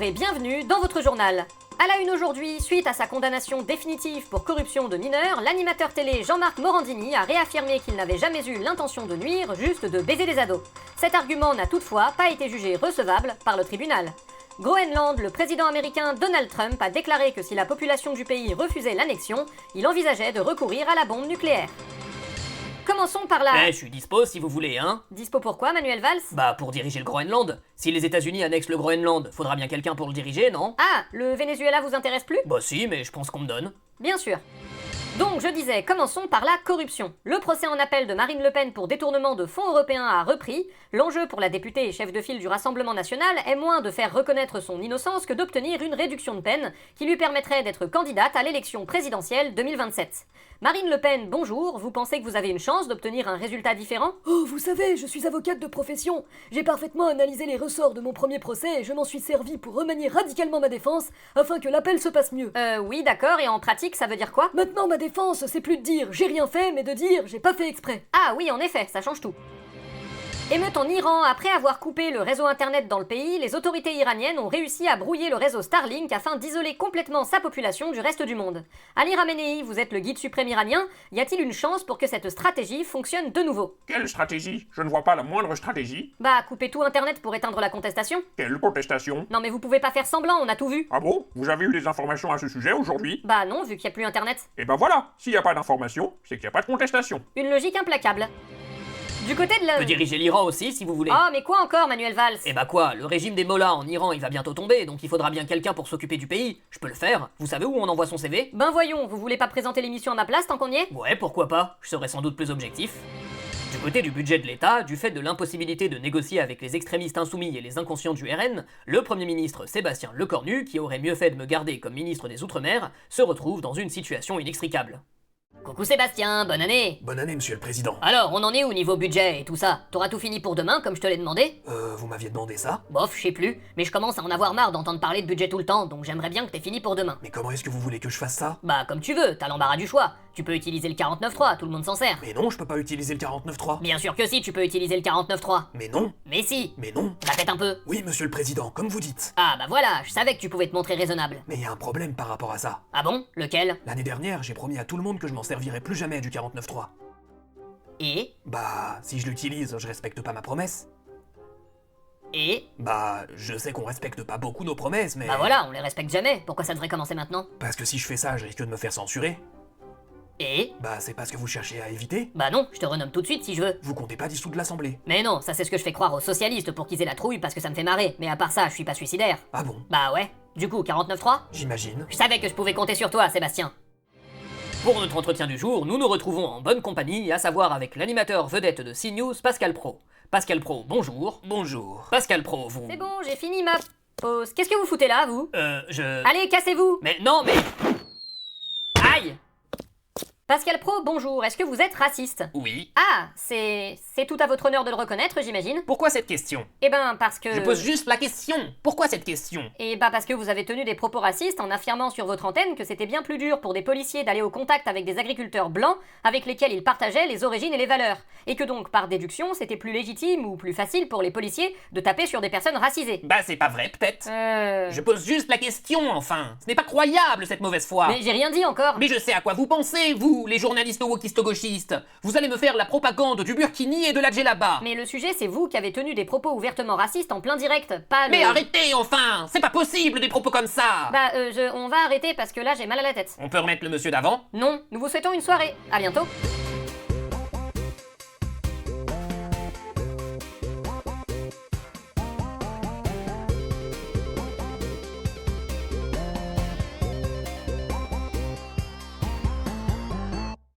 et bienvenue dans votre journal. À la une aujourd'hui, suite à sa condamnation définitive pour corruption de mineurs, l'animateur télé Jean-Marc Morandini a réaffirmé qu'il n'avait jamais eu l'intention de nuire, juste de baiser des ados. Cet argument n'a toutefois pas été jugé recevable par le tribunal. Groenland, le président américain Donald Trump a déclaré que si la population du pays refusait l'annexion, il envisageait de recourir à la bombe nucléaire. Commençons par la... je suis dispo si vous voulez, hein. Dispo pourquoi, Manuel Valls? Bah, pour diriger le Groenland. Si les États-Unis annexent le Groenland, faudra bien quelqu'un pour le diriger, non? Ah, le Venezuela vous intéresse plus? Bah si, mais je pense qu'on me donne. Bien sûr. Donc je disais, commençons par la corruption. Le procès en appel de Marine Le Pen pour détournement de fonds européens a repris. L'enjeu pour la députée et chef de file du Rassemblement national est moins de faire reconnaître son innocence que d'obtenir une réduction de peine qui lui permettrait d'être candidate à l'élection présidentielle 2027. Marine Le Pen, bonjour, vous pensez que vous avez une chance d'obtenir un résultat différent? Oh, vous savez, je suis avocate de profession. J'ai parfaitement analysé les ressorts de mon premier procès et je m'en suis servi pour remanier radicalement ma défense afin que l'appel se passe mieux. Oui, d'accord, et en pratique, ça veut dire quoi? Maintenant, ma défense, c'est plus de dire j'ai rien fait, mais de dire j'ai pas fait exprès. Ah oui, en effet, ça change tout. Émeute en Iran, après avoir coupé le réseau internet dans le pays, les autorités iraniennes ont réussi à brouiller le réseau Starlink afin d'isoler complètement sa population du reste du monde. Ali Khamenei, vous êtes le guide suprême iranien, y a-t-il une chance pour que cette stratégie fonctionne de nouveau? Quelle stratégie? Je ne vois pas la moindre stratégie. Bah, couper tout internet pour éteindre la contestation? Quelle contestation? Non mais vous pouvez pas faire semblant, on a tout vu. Ah bon? Vous avez eu des informations à ce sujet aujourd'hui? Bah non, vu qu'il y a plus internet. Et ben voilà, s'il n'y a pas d'information, c'est qu'il n'y a pas de contestation. Une logique implacable. Du côté de Je la... peux diriger l'Iran aussi si vous voulez. Oh, mais quoi encore, Manuel Valls? Eh bah quoi, le régime des mollahs en Iran il va bientôt tomber, donc il faudra bien quelqu'un pour s'occuper du pays. Je peux le faire. Vous savez où on envoie son CV? Ben voyons, vous voulez pas présenter l'émission à ma place tant qu'on y est? Ouais, pourquoi pas, je serai sans doute plus objectif. Du côté du budget de l'État, du fait de l'impossibilité de négocier avec les extrémistes insoumis et les inconscients du RN, le Premier ministre Sébastien Lecornu, qui aurait mieux fait de me garder comme ministre des Outre-mer, se retrouve dans une situation inextricable. Coucou Sébastien, bonne année! Bonne année, monsieur le président. Alors, on en est où niveau budget et tout ça? T'auras tout fini pour demain, comme je te l'ai demandé? Vous m'aviez demandé ça? Bof, je sais plus, mais je commence à en avoir marre d'entendre parler de budget tout le temps, donc j'aimerais bien que t'aies fini pour demain. Mais comment est-ce que vous voulez que je fasse ça? Bah, comme tu veux, t'as l'embarras du choix. Tu peux utiliser le 49.3, tout le monde s'en sert. Mais non, je peux pas utiliser le 49.3. Bien sûr que si, tu peux utiliser le 49.3. Mais non, Mais si! mais non. Répète un peu. Oui, monsieur le président, comme vous dites. Ah bah voilà, je savais que tu pouvais te montrer raisonnable. Mais il y a un problème par rapport à ça. Ah bon? Lequel? L'année dernière, j'ai promis à tout le monde que je m'en servirais plus jamais du 49.3. Et? Bah, si je l'utilise, je respecte pas ma promesse. Et? Bah, je sais qu'on respecte pas beaucoup nos promesses, mais... Bah voilà, on les respecte jamais. Pourquoi ça devrait commencer maintenant? Parce que si je fais ça, je risque de me faire censurer. Et? Bah, c'est pas ce que vous cherchez à éviter. Bah non, je te renomme tout de suite si je veux. Vous comptez pas dissoudre l'Assemblée. Mais non, ça c'est ce que je fais croire aux socialistes pour qu'ils aient la trouille parce que ça me fait marrer. Mais à part ça, je suis pas suicidaire. Ah bon? Bah ouais. Du coup, 49.3? J'imagine. Je savais que je pouvais compter sur toi, Sébastien. Pour notre entretien du jour, nous nous retrouvons en bonne compagnie, à savoir avec l'animateur vedette de CNews, Pascal Praud. Pascal Praud, bonjour. Bonjour. Pascal Praud, vous... C'est bon, j'ai fini ma pause. Qu'est-ce que vous foutez là, vous? Allez, cassez-vous! Mais non, mais... Aïe! Pascal Praud, bonjour, est-ce que vous êtes raciste? Oui. Ah, c'est tout à votre honneur de le reconnaître, j'imagine? Pourquoi cette question? Eh ben, parce que... Je pose juste la question. Pourquoi cette question? Eh bah parce que vous avez tenu des propos racistes en affirmant sur votre antenne que c'était bien plus dur pour des policiers d'aller au contact avec des agriculteurs blancs avec lesquels ils partageaient les origines et les valeurs. Et que donc, par déduction, c'était plus légitime ou plus facile pour les policiers de taper sur des personnes racisées. Bah c'est pas vrai, peut-être. Je pose juste la question, enfin. Ce n'est pas croyable, cette mauvaise foi. Mais j'ai rien dit encore. Mais je sais à quoi vous pensez, vous, les journalistes wokistes-gauchistes. Vous allez me faire la propagande du Burkini et de la djellaba. Mais le sujet, c'est vous qui avez tenu des propos ouvertement racistes en plein direct, pas le... Mais arrêtez, enfin. C'est pas possible, des propos comme ça. Bah, on va arrêter parce que là, j'ai mal à la tête. On peut remettre le monsieur d'avant? Non, nous vous souhaitons une soirée. À bientôt.